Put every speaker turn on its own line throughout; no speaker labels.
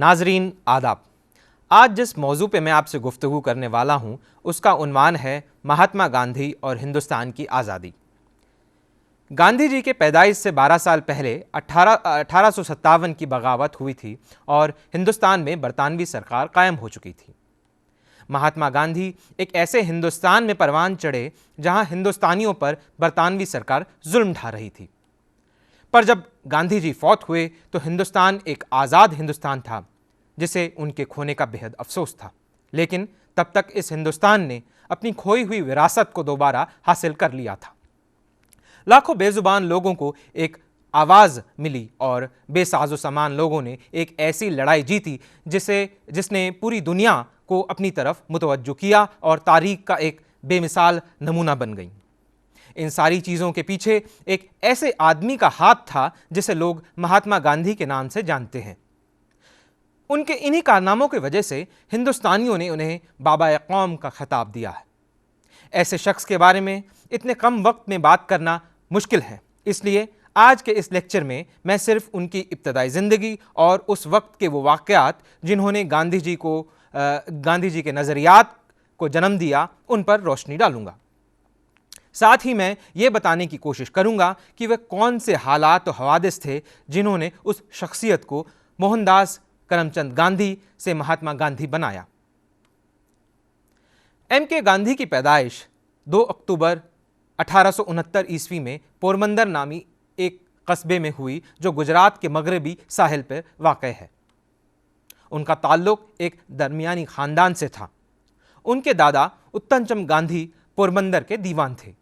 नाजरीन आदाब। आज जिस मौजू पे मैं आपसे गुफ्तगू करने वाला हूँ उसका उन्वान है महात्मा गांधी और हिंदुस्तान की आज़ादी। गांधी जी के पैदाइश से 12 साल पहले 1857 की बगावत हुई थी और हिंदुस्तान में बरतानवी सरकार कायम हो चुकी थी। महात्मा गांधी एक ऐसे हिंदुस्तान में परवान चढ़े जहां हिंदुस्तानियों पर बरतानवी सरकार जुल्म ढा रही थी। पर जब गांधी जी फौत हुए तो हिंदुस्तान एक आज़ाद हिंदुस्तान था जिसे उनके खोने का बेहद अफसोस था। लेकिन तब तक इस हिंदुस्तान ने अपनी खोई हुई विरासत को दोबारा हासिल कर लिया था। लाखों बेजुबान लोगों को एक आवाज़ मिली और बेसाजो सामान लोगों ने एक ऐसी लड़ाई जीती जिसने पूरी दुनिया को अपनी तरफ मुतवज्जो किया और तारीख का एक बेमिसाल नमूना बन गई। इन सारी चीज़ों के पीछे एक ऐसे आदमी का हाथ था जिसे लोग महात्मा गांधी के नाम से जानते हैं। उनके इन्हीं कारनामों की वजह से हिंदुस्तानियों ने उन्हें बाबा कौम का खिताब दिया है। ऐसे शख्स के बारे में इतने कम वक्त में बात करना मुश्किल है, इसलिए आज के इस लेक्चर में मैं सिर्फ उनकी इब्तदाई ज़िंदगी और उस वक्त के वो वाक़यात जिन्होंने गांधी जी के नज़रियात को जन्म दिया उन पर रोशनी डालूंगा। साथ ही मैं ये बताने की कोशिश करूंगा कि वे कौन से हालात और हवादिस थे जिन्होंने उस शख्सियत को मोहनदास करमचंद गांधी से महात्मा गांधी बनाया। M.K. गांधी की पैदाइश 2 अक्टूबर 1869 ईस्वी में पोरबंदर नामी एक कस्बे में हुई जो गुजरात के मगरबी साहिल पर वाक़ है। उनका ताल्लुक एक दरमियानी ख़ानदान से था। उनके दादा उत्तमचंद गांधी पोरबंदर के दीवान थे।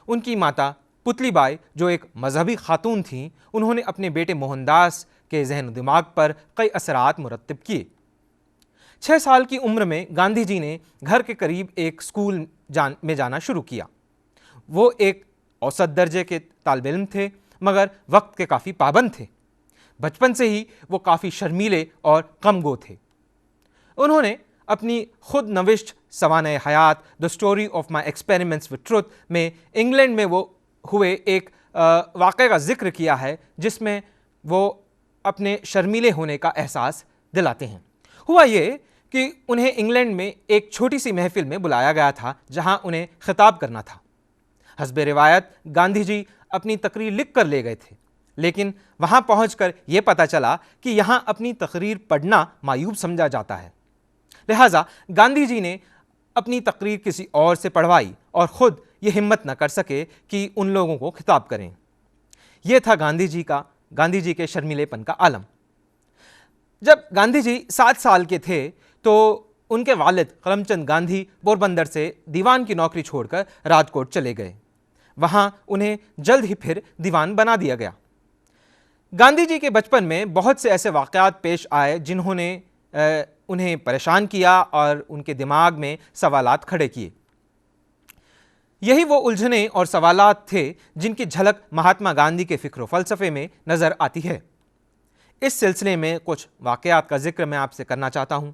उनकी माता पुतलीबाई जो एक मजहबी खातून थीं, उन्होंने अपने बेटे मोहनदास के जहन दिमाग पर कई असरात मुरत्तब किए। 6 साल की उम्र में गांधी जी ने घर के करीब एक स्कूल में जाना शुरू किया। वो एक औसत दर्जे के तालिब इल्म थे मगर वक्त के काफ़ी पाबंद थे। बचपन से ही वो काफ़ी शर्मीले और कमगो थे। उन्होंने अपनी खुद नविश्त सवाने हयात the story of my experiments with truth में इंग्लैंड में वो हुए एक वाक़े का जिक्र किया है जिसमें वो अपने शर्मीले होने का एहसास दिलाते हैं। हुआ ये कि उन्हें इंग्लैंड में एक छोटी सी महफिल में बुलाया गया था जहां उन्हें खिताब करना था। हस्बे रिवायत गांधी जी अपनी तकरीर लिख कर ले गए थे, लेकिन वहां पहुंचकर यह पता चला कि यहां अपनी तकरीर पढ़ना मायूब समझा जाता है। लिहाजा गांधी जी ने अपनी तकरीर किसी और से पढ़वाई और ख़ुद ये हिम्मत न कर सके कि उन लोगों को खिताब करें। यह था गांधी जी के शर्मीलेपन का आलम। जब गांधी जी 7 साल के थे तो उनके वालिद करमचंद गांधी पोरबंदर से दीवान की नौकरी छोड़कर राजकोट चले गए। वहां उन्हें जल्द ही फिर दीवान बना दिया गया। गांधी जी के बचपन में बहुत से ऐसे वाक़यात पेश आए जिन्होंने उन्हें परेशान किया और उनके दिमाग में सवालात खड़े किए। यही वो उलझने और सवालात थे जिनकी झलक महात्मा गांधी के फ़िक्र फ़लसफ़े में नज़र आती है। इस सिलसिले में कुछ वाक़यात का जिक्र मैं आपसे करना चाहता हूँ।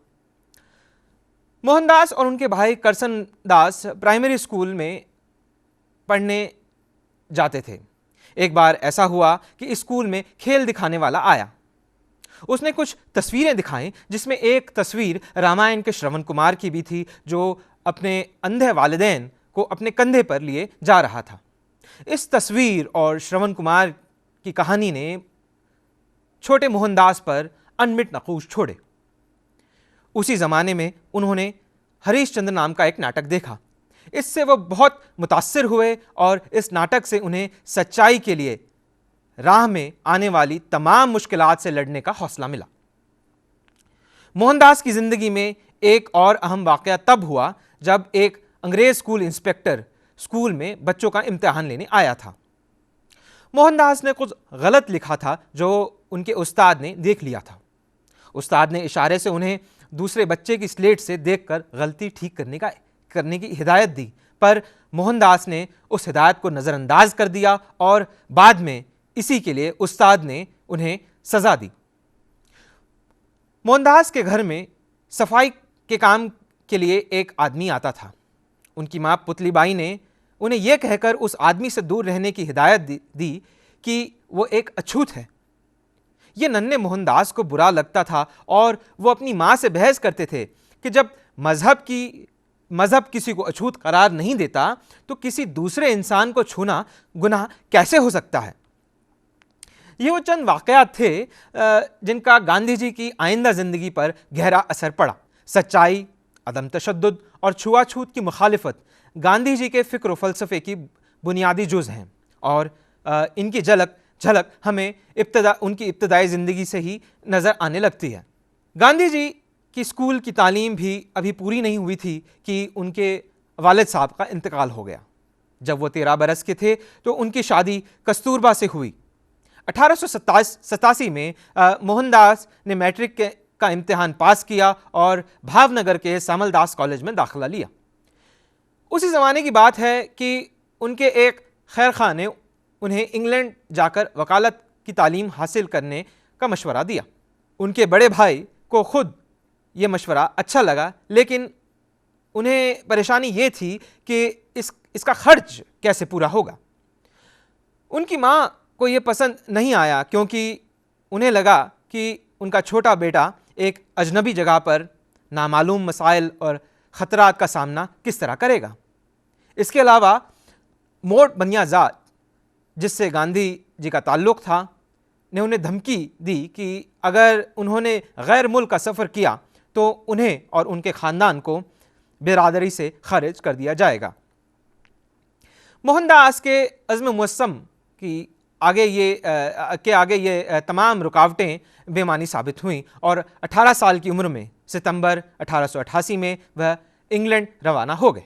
मोहनदास और उनके भाई करसन दास प्राइमरी स्कूल में पढ़ने जाते थे। एक बार ऐसा हुआ कि स्कूल में खेल दिखाने वाला आया। उसने कुछ तस्वीरें दिखाईं जिसमें एक तस्वीर रामायण के श्रवण कुमार की भी थी जो अपने अंधे वालिदैन को अपने कंधे पर लिए जा रहा था। इस तस्वीर और श्रवण कुमार की कहानी ने छोटे मोहनदास पर अनमिट नक़ूश छोड़े। उसी ज़माने में उन्होंने हरीशचंद्र नाम का एक नाटक देखा। इससे वो बहुत मुतासिर हुए और इस नाटक से उन्हें सच्चाई के लिए राह में आने वाली तमाम मुश्किलात से लड़ने का हौसला मिला। मोहनदास की ज़िंदगी में एक और अहम वाक़या तब हुआ जब एक अंग्रेज़ स्कूल इंस्पेक्टर स्कूल में बच्चों का इम्तिहान लेने आया था। मोहनदास ने कुछ गलत लिखा था जो उनके उस्ताद ने देख लिया था। उस्ताद ने इशारे से उन्हें दूसरे बच्चे की स्लेट से देखकर गलती ठीक करने की हिदायत दी, पर मोहनदास ने उस हिदायत को नज़रअंदाज कर दिया और बाद में इसी के लिए उस्ताद ने उन्हें सज़ा दी। मोहनदास के घर में सफाई के काम के लिए एक आदमी आता था। उनकी माँ पुतलीबाई ने उन्हें यह कहकर उस आदमी से दूर रहने की हिदायत दी कि वो एक अछूत है। ये नन्हे मोहनदास को बुरा लगता था और वो अपनी माँ से बहस करते थे कि जब मजहब किसी को अछूत करार नहीं देता तो किसी दूसरे इंसान को छूना गुनाह कैसे हो सकता है। ये वो चंद वाक़यात थे जिनका गांधी जी की आइंदा ज़िंदगी पर गहरा असर पड़ा। सच्चाई, अदम तशद्दुद और छुआछूत की मुखालिफत गांधी जी के फ़िक्र व फ़लसफ़े की बुनियादी जुज़ हैं और इनकी झलक हमें उनकी इब्तदाई ज़िंदगी से ही नज़र आने लगती है। गांधी जी की स्कूल की तालीम भी अभी पूरी नहीं हुई थी कि उनके वालिद साहब का इंतकाल हो गया। जब वो 13 बरस के थे तो उनकी शादी कस्तूरबा से हुई। 1887 में मोहनदास ने मैट्रिक का इम्तिहान पास किया और भावनगर के सामलदास कॉलेज में दाखिला लिया। उसी ज़माने की बात है कि उनके एक खैर खां ने उन्हें इंग्लैंड जाकर वकालत की तालीम हासिल करने का मशवरा दिया। उनके बड़े भाई को खुद ये मशवरा अच्छा लगा, लेकिन उन्हें परेशानी ये थी कि इसका खर्च कैसे पूरा होगा। उनकी माँ को ये पसंद नहीं आया क्योंकि उन्हें लगा कि उनका छोटा बेटा एक अजनबी जगह पर नामालूम मसाइल और ख़तरात का सामना किस तरह करेगा। इसके अलावा मोट बनियाज़ाद जिससे गांधी जी का ताल्लुक़ था ने उन्हें धमकी दी कि अगर उन्होंने गैर मुल्क का सफ़र किया तो उन्हें और उनके ख़ानदान को बिरादरी से खारिज कर दिया जाएगा। मोहनदास के अज़्म मुअस्सम की आगे ये तमाम रुकावटें बेमानी साबित हुईं और 18 साल की उम्र में सितंबर 1888 में वह इंग्लैंड रवाना हो गए।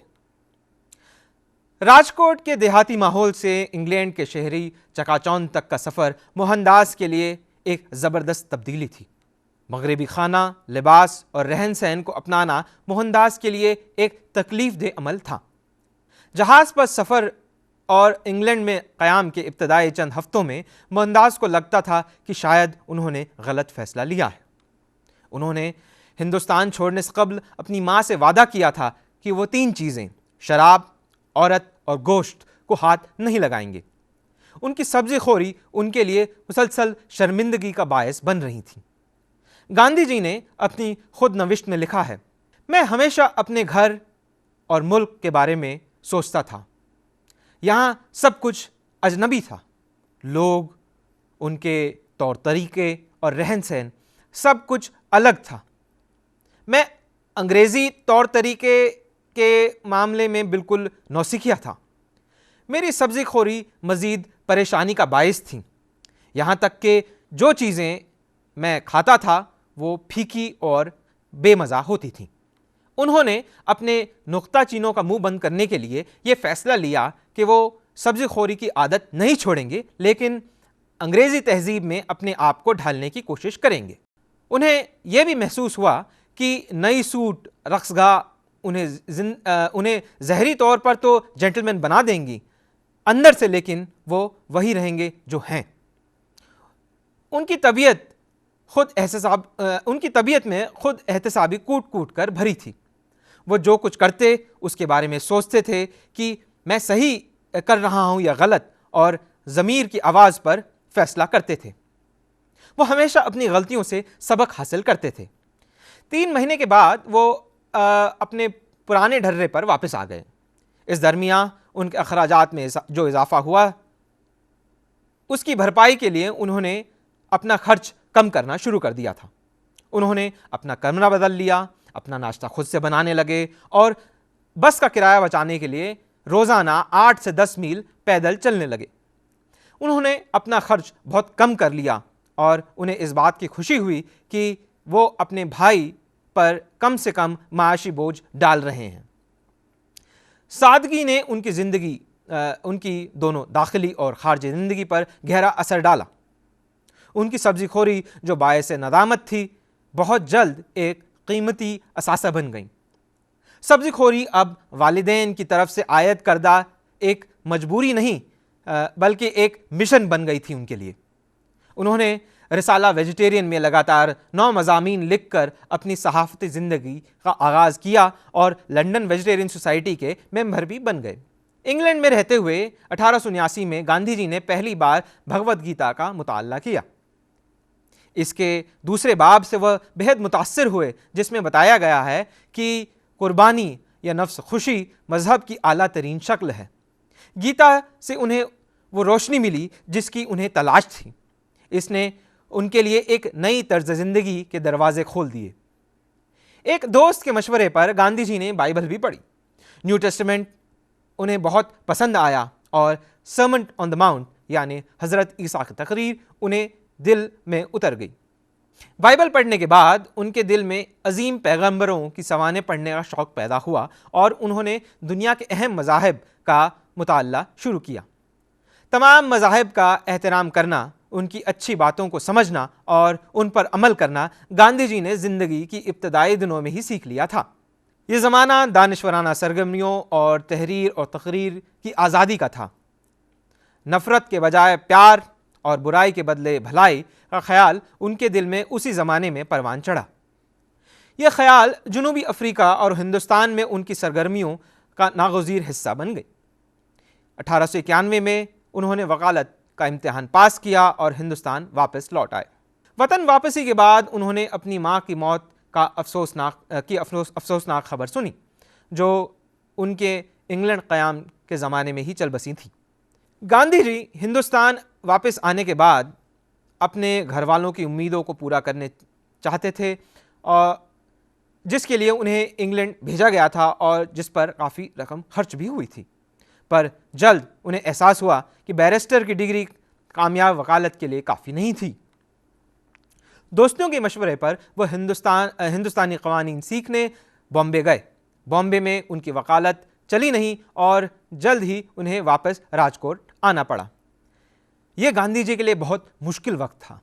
राजकोट के देहाती माहौल से इंग्लैंड के शहरी चकाचौंध तक का सफ़र मोहनदास के लिए एक ज़बरदस्त तब्दीली थी। मगरबी खाना, लिबास और रहन सहन को अपनाना मोहनदास के लिए एक तकलीफ़देह अमल था। जहाज़ पर सफ़र और इंग्लैंड में क़याम के इब्तदाई चंद हफ्तों में मोहनदास को लगता था कि शायद उन्होंने गलत फ़ैसला लिया है। उन्होंने हिंदुस्तान छोड़ने से कबल अपनी माँ से वादा किया था कि वो 3 चीज़ें शराब, औरत और गोश्त को हाथ नहीं लगाएंगे। उनकी सब्ज़ी खोरी उनके लिए मुसलसल शर्मिंदगी का बायस बन रही थी। गांधी जी ने अपनी खुद नविश्त में लिखा है, मैं हमेशा अपने घर और मुल्क के बारे में सोचता था। यहाँ सब कुछ अजनबी था। लोग, उनके तौर तरीके और रहन सहन सब कुछ अलग था। मैं अंग्रेज़ी तौर तरीके के मामले में बिल्कुल नौसिखिया था। मेरी सब्ज़ी खोरी मज़ीद परेशानी का बायस थी। यहाँ तक कि जो चीज़ें मैं खाता था वो फीकी और बेमज़ा होती थीं। उन्होंने अपने नुक्ता चीनों का मुंह बंद करने के लिए ये फ़ैसला लिया कि वो सब्ज़ी खोरी की आदत नहीं छोड़ेंगे, लेकिन अंग्रेज़ी तहज़ीब में अपने आप को ढालने की कोशिश करेंगे। उन्हें यह भी महसूस हुआ कि नई सूट रक्सगाह उन्हें ज़हरी तौर पर तो जेंटलमैन बना देंगी, अंदर से लेकिन वो वही रहेंगे जो हैं। उनकी तबीयत में खुद एहतसाबी कूट कूट कर भरी थी। वो जो कुछ करते उसके बारे में सोचते थे कि मैं सही कर रहा हूँ या गलत, और ज़मीर की आवाज़ पर फैसला करते थे। वो हमेशा अपनी गलतियों से सबक हासिल करते थे। 3 महीने के बाद वो अपने पुराने ढर्रे पर वापस आ गए। इस दरमियान उनके अखराजात में जो इजाफा हुआ उसकी भरपाई के लिए उन्होंने अपना खर्च कम करना शुरू कर दिया था। उन्होंने अपना कमरा बदल लिया, अपना नाश्ता खुद से बनाने लगे और बस का किराया बचाने के लिए रोज़ाना 8 से 10 मील पैदल चलने लगे। उन्होंने अपना खर्च बहुत कम कर लिया और उन्हें इस बात की खुशी हुई कि वो अपने भाई पर कम से कम माशी बोझ डाल रहे हैं। सादगी ने उनकी दोनों दाखिली और खारजी ज़िंदगी पर गहरा असर डाला। उनकी सब्ज़ी खोरी जो बायस नदामत थी, बहुत जल्द एक कीमती असासा बन गई। सब्ज़ी खोरी अब वालिदैन की तरफ से आयत करदा एक मजबूरी नहीं बल्कि एक मिशन बन गई थी उनके लिए। उन्होंने रिसाला वेजिटेरियन में लगातार 9 मज़ामीन लिख कर अपनी सहाफ़ती ज़िंदगी का आगाज़ किया और लंदन वेजिटेरियन सोसाइटी के मेंबर भी बन गए। इंग्लैंड में रहते हुए 1879 में गांधी जी ने पहली बार भगवद गीता का मुताला किया। इसके दूसरे बाब से वह बेहद मुतासिर हुए, जिसमें बताया गया है कि कुर्बानी या नफ्स खुशी मजहब की आला तरीन शक्ल है। गीता से उन्हें वो रोशनी मिली जिसकी उन्हें तलाश थी। इसने उनके लिए एक नई तर्ज ज़िंदगी के दरवाजे खोल दिए। एक दोस्त के मशवरे पर गांधी जी ने बाइबल भी पढ़ी। न्यू टेस्टामेंट उन्हें बहुत पसंद आया और सर्मन ऑन द माउंट यानी हज़रत ईसा की तकरीर उन्हें दिल में उतर गई। बाइबल पढ़ने के बाद उनके दिल में अजीम पैगंबरों की सवानें पढ़ने का शौक़ पैदा हुआ और उन्होंने दुनिया के अहम मज़ाहिब का मुताला शुरू किया। तमाम मज़ाहिब का एहतराम करना, उनकी अच्छी बातों को समझना और उन पर अमल करना गांधी जी ने ज़िंदगी की इब्तदाई दिनों में ही सीख लिया था। ये ज़माना दानिशवराना सरगर्मियों और तहरीर और तकरीर की आज़ादी का था। नफ़रत के बजाय प्यार और बुराई के बदले भलाई का ख्याल उनके दिल में उसी ज़माने में परवान चढ़ा। यह ख्याल जनूबी अफ्रीका और हिंदुस्तान में उनकी सरगर्मियों का नागज़ीर हिस्सा बन गई। 1891 में उन्होंने वकालत का इम्तिहान पास किया और हिंदुस्तान वापस लौट आए। वतन वापसी के बाद उन्होंने अपनी माँ की मौत का अफसोसनाक खबर सुनी, जो उनके इंग्लैंड क़याम के ज़माने में ही चल बसी थी। गांधी जी हिंदुस्तान वापस आने के बाद अपने घर वालों की उम्मीदों को पूरा करने चाहते थे, और जिसके लिए उन्हें इंग्लैंड भेजा गया था और जिस पर काफ़ी रकम खर्च भी हुई थी। पर जल्द उन्हें एहसास हुआ कि बैरिस्टर की डिग्री कामयाब वकालत के लिए काफ़ी नहीं थी। दोस्तों के मशवरे पर वह हिंदुस्तानी क़वानीन सीखने बॉम्बे गए। बॉम्बे में उनकी वकालत चली नहीं और जल्द ही उन्हें वापस राजकोट आना पड़ा। यह गांधी जी के लिए बहुत मुश्किल वक्त था।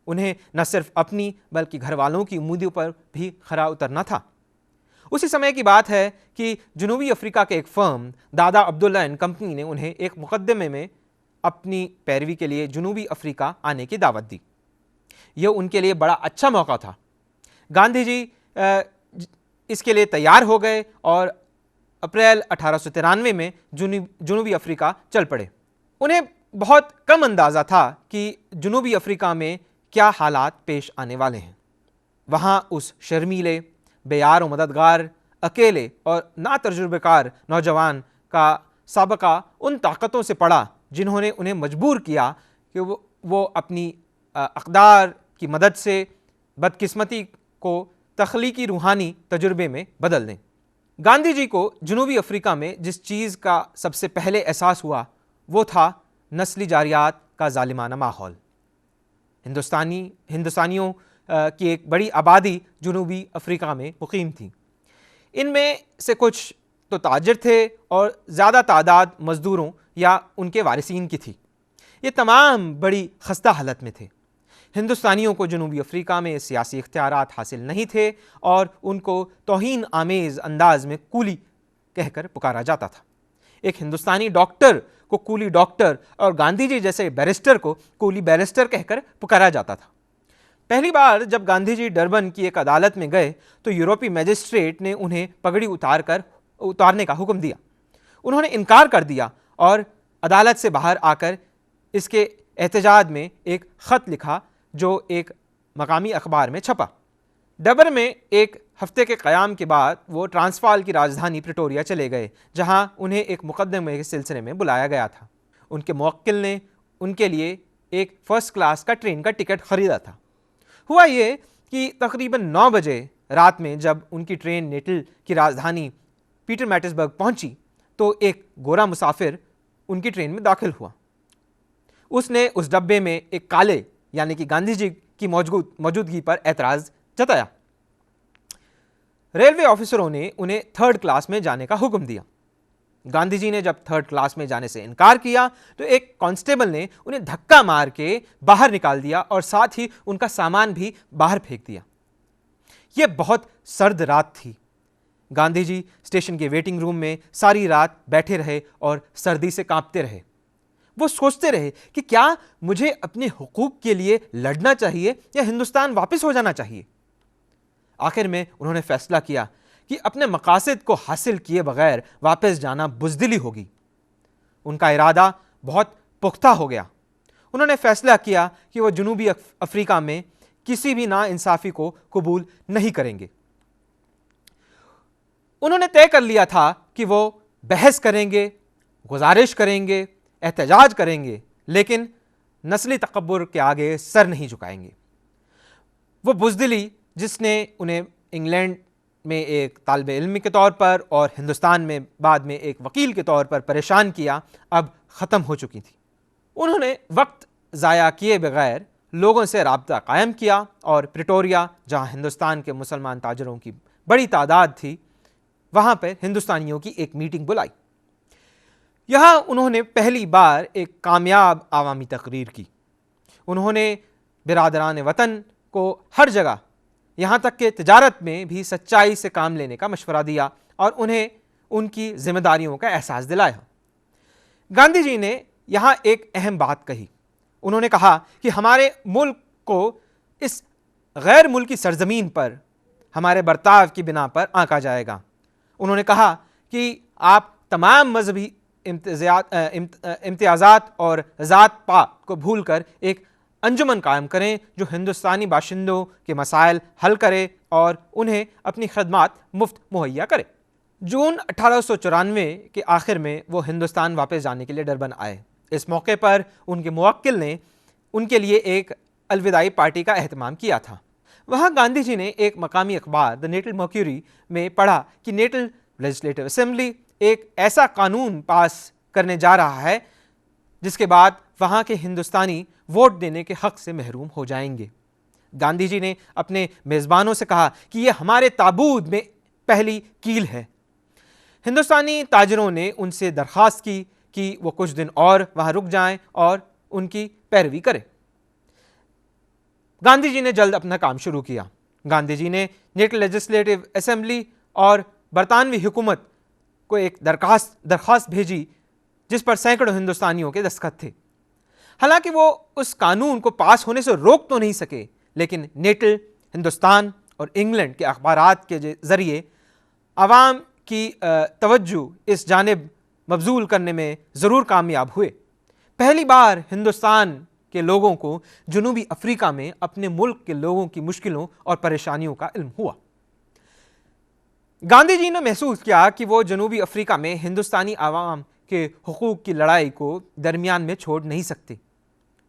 उन्हें न सिर्फ अपनी बल्कि घर वालों की उम्मीदों पर भी खरा उतरना था। उसी समय की बात है कि जनूबी अफ्रीका के एक फर्म दादा अब्दुल्ला एंड कंपनी ने उन्हें एक मुकदमे में अपनी पैरवी के लिए जनूबी अफ्रीका आने की दावत दी। यह उनके लिए बड़ा अच्छा मौका था। गांधी जी इसके लिए तैयार हो गए और अप्रैल 1893 में जनूबी अफ्रीका चल पड़े। उन्हें बहुत कम अंदाज़ा था कि जनूबी अफ्रीका में क्या हालात पेश आने वाले हैं। वहाँ उस शर्मीले, बेयार व मददगार, अकेले और नातजुर्बेकार नौजवान का साबका उन ताकतों से पड़ा जिन्होंने उन्हें मजबूर किया कि वो अपनी अक़दार की मदद से बदकिस्मती को तख्लीकी रूहानी तजुर्बे में बदल दें। गांधी जी को जनूबी अफ्रीका में जिस चीज़ का सबसे पहले एहसास हुआ वो था नस्ली जारियात का जालिमाना माहौल। हिंदुस्तानियों की एक बड़ी आबादी जनूबी अफ्रीका में मुकीम थी। इनमें से कुछ तो ताजिर थे और ज़्यादा तादाद मज़दूरों या उनके वारिसीन की थी। ये तमाम बड़ी खस्ता हालत में थे। हिंदुस्तानियों को जनूबी अफ्रीका में सियासी इख्तियारात हासिल नहीं थे और उनको तौहीन आमेज़ अंदाज में कूली कहकर पुकारा जाता था। एक हिंदुस्तानी डॉक्टर को कूली डॉक्टर और गांधी जी जैसे बैरिस्टर को कूली बैरिस्टर कहकर पुकारा जाता था। पहली बार जब गांधी जी डरबन की एक अदालत में गए तो यूरोपीय मजिस्ट्रेट ने उन्हें पगड़ी उतारने का हुक्म दिया। उन्होंने इनकार कर दिया और अदालत से बाहर आकर इसके एहतजाज में एक ख़त लिखा जो एक मकामी अखबार में छपा। डरबन में एक हफ्ते के क़याम के बाद वो ट्रांसवाल की राजधानी प्रिटोरिया चले गए, जहां उन्हें एक मुकदमे के सिलसिले में बुलाया गया था। उनके मुवक्किल ने उनके लिए एक फ़र्स्ट क्लास का ट्रेन का टिकट ख़रीदा था। हुआ ये कि तकरीबन 9 बजे रात में जब उनकी ट्रेन नेटल की राजधानी पीटरमैटिसबर्ग पहुंची तो एक गोरा मुसाफिर उनकी ट्रेन में दाखिल हुआ। उसने उस डब्बे में एक काले यानी कि गांधी जी की मौजूदगी पर एतराज़ जताया। रेलवे ऑफिसरों ने उन्हें 3rd क्लास में जाने का हुक्म दिया। गांधी जी ने जब 3rd क्लास में जाने से इनकार किया तो एक कांस्टेबल ने उन्हें धक्का मार के बाहर निकाल दिया और साथ ही उनका सामान भी बाहर फेंक दिया। यह बहुत सर्द रात थी। गांधी जी स्टेशन के वेटिंग रूम में सारी रात बैठे रहे और सर्दी से कांपते रहे। वो सोचते रहे कि क्या मुझे अपने हुकूक के लिए लड़ना चाहिए या हिंदुस्तान वापस हो जाना चाहिए। आखिर में उन्होंने फैसला किया कि अपने मकासद को हासिल किए बगैर वापस जाना बुज़दिली होगी। उनका इरादा बहुत पुख्ता हो गया। उन्होंने फैसला किया कि वो जनूबी अफ्रीका में किसी भी नाइंसाफी को कबूल नहीं करेंगे। उन्होंने तय कर लिया था कि वो बहस करेंगे, गुजारिश करेंगे, एहतजाज करेंगे, लेकिन नस्ली तकब्बुर के आगे सर नहीं झुकाएंगे। वो बुज़दिली जिसने उन्हें इंग्लैंड में एक तालिब इल्म के तौर पर और हिंदुस्तान में बाद में एक वकील के तौर पर परेशान किया, अब ख़त्म हो चुकी थी। उन्होंने वक्त ज़ाया किए बगैर लोगों से राब्ता कायम किया और प्रिटोरिया, जहाँ हिंदुस्तान के मुसलमान ताजरों की बड़ी तादाद थी, वहाँ पर हिंदुस्तानियों की एक मीटिंग बुलाई। यहाँ उन्होंने पहली बार एक कामयाब आवामी तकरीर की। उन्होंने बिरादरान वतन को हर जगह, यहाँ तक कि तिजारत में भी सच्चाई से काम लेने का मशवरा दिया और उन्हें उनकी जिम्मेदारियों का एहसास दिलाया। गांधी जी ने यहाँ एक अहम बात कही। उन्होंने कहा कि हमारे मुल्क को इस गैर मुल्की सरजमीन पर हमारे बर्ताव की बिना पर आंका जाएगा। उन्होंने कहा कि आप तमाम मजहबी इम्तियाज़ात और ज़ात पात को भूलकर एक अंजुमन कायम करें जो हिंदुस्तानी बाशिंदों के मसाइल हल करे और उन्हें अपनी खदमात मुफ्त मुहैया करे। जून 1894 के आखिर में वो हिंदुस्तान वापस जाने के लिए डरबन आए। इस मौके पर उनके मुवक्किल ने उनके लिए एक अलविदाई पार्टी का एहतमाम किया था। वहाँ गांधी जी ने एक मकामी अखबार द नेटल मर्क्यूरी में पढ़ा कि नेटल लेजिस्लेटिव असेंबली एक ऐसा कानून पास करने जा रहा है जिसके बाद वहाँ के हिंदुस्तानी वोट देने के हक से महरूम हो जाएंगे। गांधी जी ने अपने मेज़बानों से कहा कि यह हमारे ताबूत में पहली कील है। हिंदुस्तानी ताजरों ने उनसे दरख्वास्त की कि वो कुछ दिन और वहाँ रुक जाएं और उनकी पैरवी करें। गांधी जी ने जल्द अपना काम शुरू किया। गांधी जी ने नेटल लेजिस्लेटिव असेंबली और बरतानवी हुकूमत को एक दरख्वास्त भेजी जिस पर सैकड़ों हिंदुस्तानियों के दस्तखत थे। हालांकि वो उस कानून को पास होने से रोक तो नहीं सके, लेकिन नेटल, हिंदुस्तान और इंग्लैंड के अखबारात के जरिए आवाम की तवज्जो इस जानिब मबजूल करने में ज़रूर कामयाब हुए। पहली बार हिंदुस्तान के लोगों को जनूबी अफ्रीका में अपने मुल्क के लोगों की मुश्किलों और परेशानियों का इल्म हुआ। गांधी जी ने महसूस किया कि वो जनूबी अफ्रीका में हिंदुस्तानी आवाम के हुकूक की लड़ाई को दरमियान में छोड़ नहीं सकते।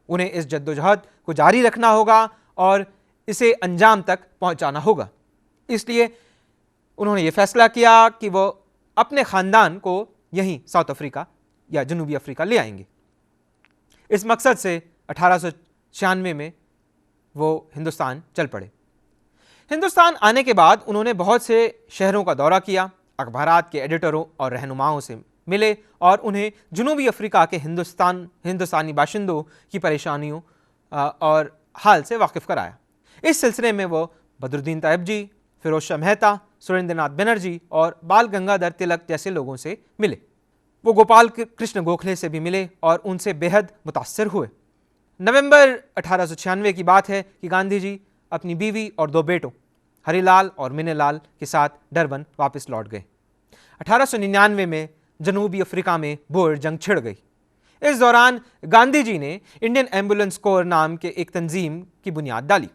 उन्हें इस जद्दोजहद को जारी रखना होगा और इसे अंजाम तक पहुंचाना होगा। इसलिए उन्होंने ये फैसला किया कि वो अपने ख़ानदान को यहीं साउथ अफ्रीका या जनूबी अफ्रीका ले आएंगे। इस मकसद से 1896 में वो हिंदुस्तान चल पड़े। हिंदुस्तान आने के बाद उन्होंने बहुत से शहरों का दौरा किया, अखबारात के एडिटरों और रहनुमाओं से मिले और उन्हें जनूबी अफ्रीका के हिंदुस्तानी बाशिंदों की परेशानियों और हाल से वाकिफ़ कराया। इस सिलसिले में वो बदरुद्दीन तैयबजी, फिरोज शाह मेहता, सुरेंद्रनाथ बनर्जी और बाल गंगाधर तिलक जैसे लोगों से मिले। वो गोपाल कृष्ण गोखले से भी मिले और उनसे बेहद मुतासर हुए। नवंबर 1896 की बात है कि गांधी जी अपनी बीवी और 2 बेटों हरिलाल और मिनेलाल के साथ डरबन वापस लौट गए। 1899 में जनूबी अफ्रीका में बोर जंग छिड़ गई। इस दौरान गांधी जी ने इंडियन एम्बुलेंस कोर नाम के एक तंजीम की बुनियाद डाली।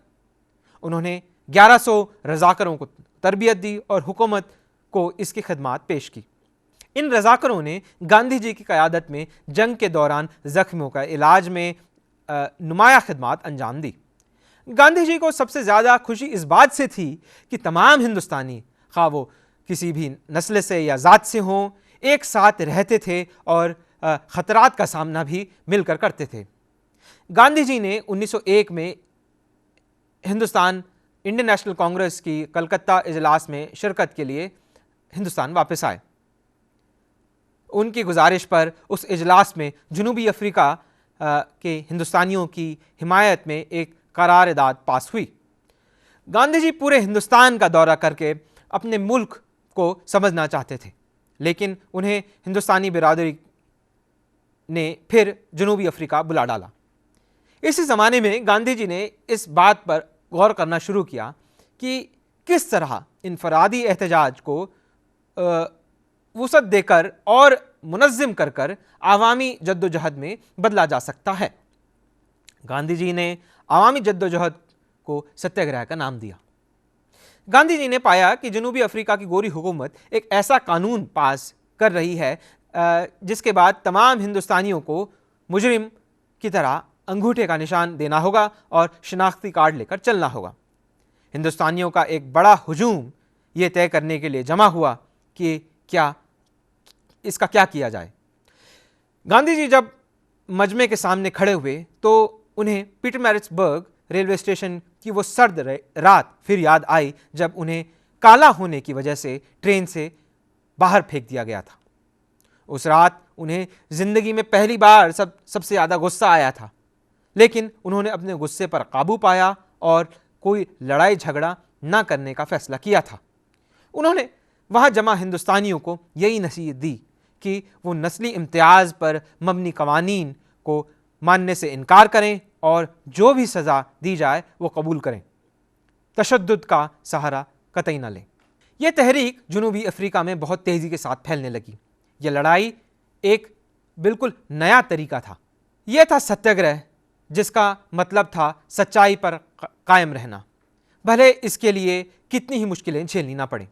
उन्होंने 1100 रजाकरों को तरबियत दी और हुकूमत को इसकी खदमात पेश की। इन रजाकरों ने गांधी जी की क़यादत में जंग के दौरान जख्मियों का इलाज में नुमाया खदमात अंजाम दी। गांधी जी को सबसे ज़्यादा खुशी इस बात से थी कि तमाम हिंदुस्तानी, खा वो किसी भी नस्ल से या ज़ात से हों, एक साथ रहते थे और ख़तरात का सामना भी मिलकर करते थे। गांधी जी ने 1901 में हिंदुस्तान इंडियन नेशनल कांग्रेस की कलकत्ता इजलास में शिरकत के लिए हिंदुस्तान वापस आए। उनकी गुजारिश पर उस इजलास में जनूबी अफ्रीका के हिंदुस्तानियों की हिमायत में एक करारदाद पास हुई। गांधी जी पूरे हिंदुस्तान का दौरा करके अपने मुल्क को समझना चाहते थे, लेकिन उन्हें हिंदुस्तानी बिरादरी ने फिर जनूबी अफ्रीका बुला डाला। इसी ज़माने में गांधी जी ने इस बात पर गौर करना शुरू किया कि किस तरह इनफरादी एहतजाज को वुसअत देकर और मुनज़्ज़म कर कर आवामी जद्दोजहद में बदला जा सकता है। गांधी जी ने आवामी जद्दोजहद को सत्याग्रह का नाम दिया। गांधी जी ने पाया कि जनूबी अफ्रीका की गोरी हुकूमत एक ऐसा कानून पास कर रही है जिसके बाद तमाम हिंदुस्तानियों को मुजरिम की तरह अंगूठे का निशान देना होगा और शिनाख्ती कार्ड लेकर चलना होगा। हिंदुस्तानियों का एक बड़ा हुजूम ये तय करने के लिए जमा हुआ कि इसका क्या किया जाए। गांधी जी जब मजमे के सामने खड़े हुए तो उन्हें पीटरमैरिट्सबर्ग रेलवे स्टेशन की वो सर्द रात फिर याद आई जब उन्हें काला होने की वजह से ट्रेन से बाहर फेंक दिया गया था। उस रात उन्हें जिंदगी में पहली बार सबसे ज़्यादा गुस्सा आया था, लेकिन उन्होंने अपने गुस्से पर काबू पाया और कोई लड़ाई झगड़ा ना करने का फैसला किया था। उन्होंने वहाँ जमा हिंदुस्तानियों को यही नसीहत दी कि वो नस्ली इम्तियाज़ पर मबनी कवानीन को मानने से इनकार करें और जो भी सज़ा दी जाए वो कबूल करें, तशद्दुद का सहारा कतई न लें। यह तहरीक जनूबी अफ्रीका में बहुत तेज़ी के साथ फैलने लगी। यह लड़ाई एक बिल्कुल नया तरीका था। यह था सत्याग्रह, जिसका मतलब था सच्चाई पर कायम रहना, भले इसके लिए कितनी ही मुश्किलें झेलनी ना पड़े।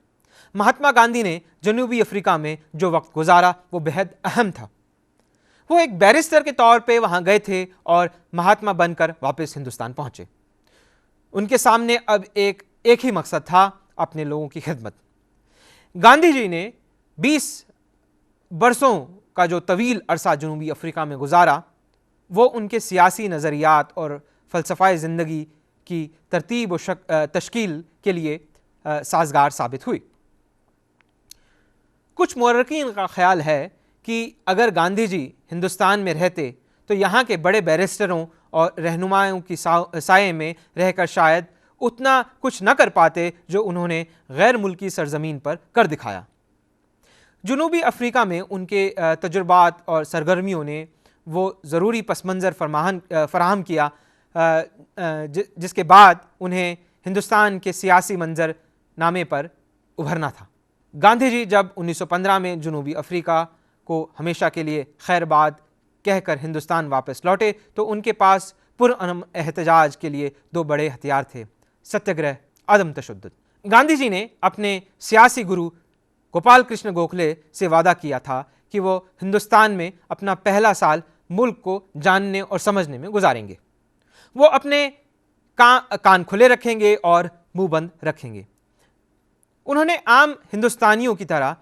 महात्मा गांधी ने जनूबी अफ्रीका में जो वक्त गुजारा वो बेहद अहम था। वो एक बैरिस्टर के तौर पे वहाँ गए थे और महात्मा बनकर वापस हिंदुस्तान पहुँचे। उनके सामने अब एक ही मकसद था, अपने लोगों की खिदमत। गांधी जी ने 20 बरसों का जो तवील अरसा जनूबी अफ्रीका में गुजारा वो उनके सियासी नज़रियात और फ़लसफ़ाए ज़िंदगी की तरतीब और तश्कील के लिए साजगार साबित हुई। कुछ मुअर्रिखीन का ख्याल है कि अगर गांधी जी हिंदुस्तान में रहते तो यहाँ के बड़े बैरिस्टरों और रहनुमाओं की साये में रहकर शायद उतना कुछ न कर पाते जो उन्होंने गैर मुल्की सरजमीन पर कर दिखाया। जनूबी अफ्रीका में उनके तजुर्बात और सरगर्मियों ने वो ज़रूरी पस मंज़र फराहम किया जिसके बाद उन्हें हिंदुस्तान के सियासी मंजर नामे पर उभरना था। गांधी जी जब 1915 में जनूबी अफ्रीका को हमेशा के लिए खैरबाद कहकर हिंदुस्तान वापस लौटे तो उनके पास पुरअमन एहतजाज के लिए दो बड़े हथियार थे, सत्याग्रह, अदम तशद्दुद। गांधी जी ने अपने सियासी गुरु गोपाल कृष्ण गोखले से वादा किया था कि वो हिंदुस्तान में अपना पहला साल मुल्क को जानने और समझने में गुजारेंगे। वो अपने कान खुले रखेंगे और मुंह बंद रखेंगे। उन्होंने आम हिंदुस्तानियों की तरह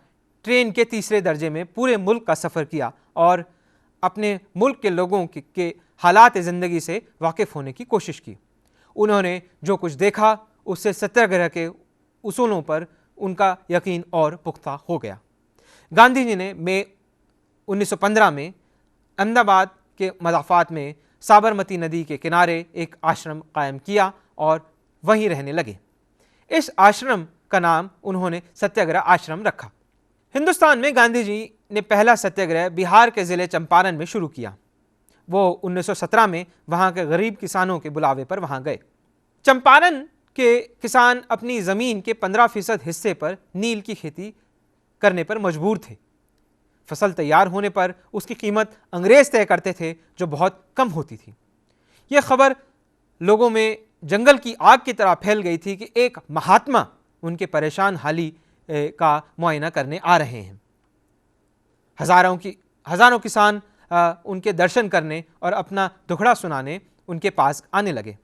ट्रेन के तीसरे दर्जे में पूरे मुल्क का सफ़र किया और अपने मुल्क के लोगों के हालात ज़िंदगी से वाकिफ़ होने की कोशिश की। उन्होंने जो कुछ देखा उससे सत्याग्रह के उसूलों पर उनका यकीन और पुख्ता हो गया। गांधी जी ने मई 1915 में अहमदाबाद के मज़ाफ़ात में साबरमती नदी के किनारे एक आश्रम कायम किया और वहीं रहने लगे। इस आश्रम का नाम उन्होंने सत्याग्रह आश्रम रखा। हिंदुस्तान में गांधी जी ने पहला सत्याग्रह बिहार के ज़िले चंपारण में शुरू किया। वो 1917 में वहाँ के गरीब किसानों के बुलावे पर वहाँ गए। चंपारण के किसान अपनी ज़मीन के 15% हिस्से पर नील की खेती करने पर मजबूर थे। फसल तैयार होने पर उसकी कीमत अंग्रेज़ तय करते थे, जो बहुत कम होती थी। यह खबर लोगों में जंगल की आग की तरह फैल गई थी कि एक महात्मा उनके परेशान हाली का मुआयना करने आ रहे हैं। हज़ारों किसान उनके दर्शन करने और अपना दुखड़ा सुनाने उनके पास आने लगे।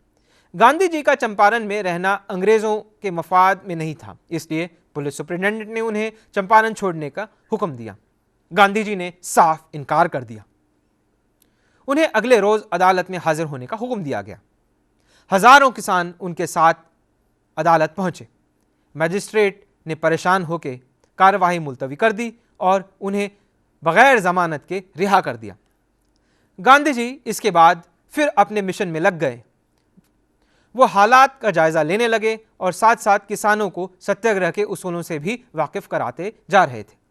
गांधी जी का चंपारण में रहना अंग्रेज़ों के मफाद में नहीं था, इसलिए पुलिस सुपरिटेंडेंट ने उन्हें चंपारण छोड़ने का हुक्म दिया। गांधी जी ने साफ इनकार कर दिया। उन्हें अगले रोज़ अदालत में हाजिर होने का हुक्म दिया गया। हज़ारों किसान उनके साथ अदालत पहुँचे। मजिस्ट्रेट ने परेशान होकर कार्रवाई मुलतवी कर दी और उन्हें बग़ैर ज़मानत के रिहा कर दिया। गांधी जी इसके बाद फिर अपने मिशन में लग गए। वो हालात का जायज़ा लेने लगे और साथ साथ किसानों को सत्याग्रह के उसूलों से भी वाकिफ़ कराते जा रहे थे।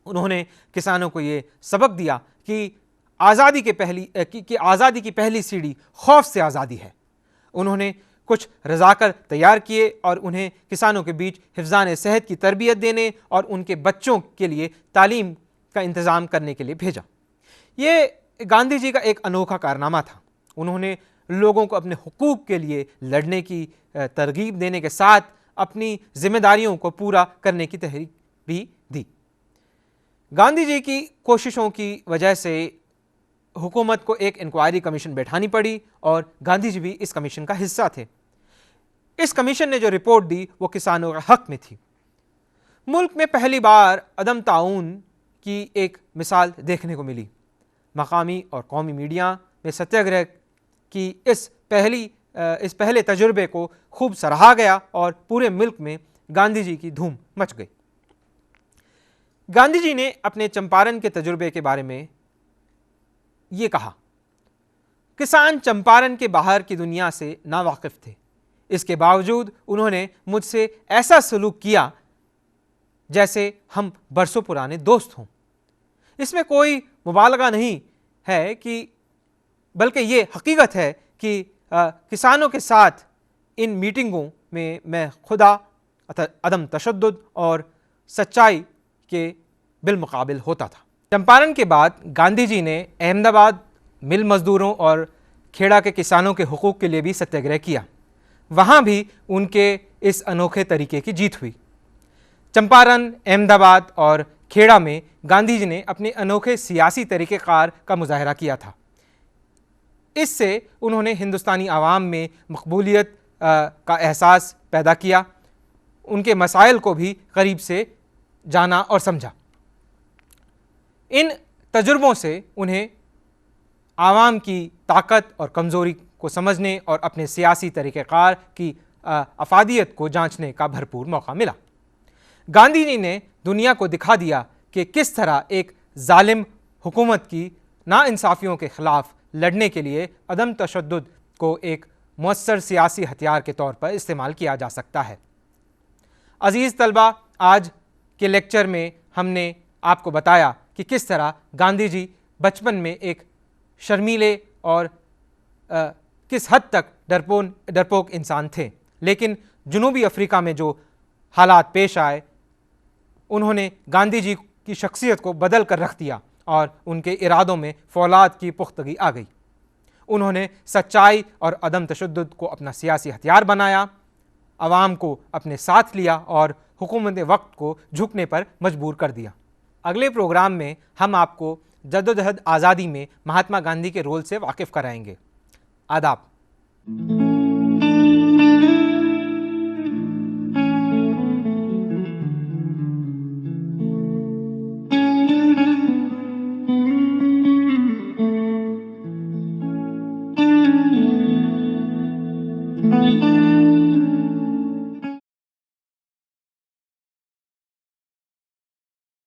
उन्होंने किसानों को ये सबक दिया कि आज़ादी की पहली सीढ़ी खौफ से आज़ादी है। उन्होंने कुछ रज़ाकर तैयार किए और उन्हें किसानों के बीच हिफ़्ज़ान सेहत की तरबियत देने और उनके बच्चों के लिए तालीम का इंतज़ाम करने के लिए भेजा। ये गांधी जी का एक अनोखा कारनामा था। उन्होंने लोगों को अपने हुकूक के लिए लड़ने की तरगीब देने के साथ अपनी जिम्मेदारियों को पूरा करने की तहरीक भी दी। गांधी जी की कोशिशों की वजह से हुकूमत को एक इंक्वायरी कमीशन बैठानी पड़ी और गांधी जी भी इस कमीशन का हिस्सा थे। इस कमीशन ने जो रिपोर्ट दी वो किसानों के हक में थी। मुल्क में पहली बार अदम ताउन की एक मिसाल देखने को मिली। मकामी और कौमी मीडिया में सत्याग्रह की इस पहले तजुर्बे को खूब सराहा गया और पूरे मुल्क में गांधी जी की धूम मच गई। गांधी जी ने अपने चंपारण के तजुर्बे के बारे में ये कहा, किसान चंपारण के बाहर की दुनिया से नावाकिफ थे, इसके बावजूद उन्होंने मुझसे ऐसा सलूक किया जैसे हम बरसों पुराने दोस्त हों। इसमें कोई मुबालगा नहीं है कि बल्कि ये हकीकत है कि किसानों के साथ इन मीटिंगों में मैं खुदा अदम तशद्दुद और सच्चाई के बिलमुकाबिल होता था। चंपारण के बाद गांधी जी ने अहमदाबाद मिल मजदूरों और खेड़ा के किसानों के हुकूक के लिए भी सत्याग्रह किया। वहाँ भी उनके इस अनोखे तरीके की जीत हुई। चंपारण, अहमदाबाद और खेड़ा में गांधी जी ने अपने अनोखे सियासी तरीक़ेकार का मुजाहरा किया था। इससे उन्होंने हिंदुस्तानी आवाम में मकबूलियत का एहसास पैदा किया, उनके मसाइल को भी करीब से जाना और समझा। इन तजुर्बों से उन्हें आवाम की ताकत और कमज़ोरी को समझने और अपने सियासी तरीक़ेकार की अफादियत को जांचने का भरपूर मौका मिला। गांधी जी ने दुनिया को दिखा दिया कि किस तरह एक जालिम हुकूमत की नाइंसाफ़ियों के ख़िलाफ़ लड़ने के लिए अदम तशद्दुद को एक मुअस्सर सियासी हथियार के तौर पर इस्तेमाल किया जा सकता है। अज़ीज़ तलबा, आज के लेक्चर में हमने आपको बताया कि किस तरह गांधी जी बचपन में एक शर्मीले और किस हद तक डरपोक इंसान थे, लेकिन जनूबी अफ्रीका में जो हालात पेश आए उन्होंने गांधी जी की शख्सियत को बदल कर रख दिया और उनके इरादों में फौलाद की पुख्तगी आ गई। उन्होंने सच्चाई और अदम तशद्दुद को अपना सियासी हथियार बनाया, अवाम को अपने साथ लिया और हुकूमत वक्त को झुकने पर मजबूर कर दिया। अगले प्रोग्राम में हम आपको जद्दोजहद आज़ादी में महात्मा गांधी के रोल से वाकिफ़ कराएंगे। आदाब।
Thank you.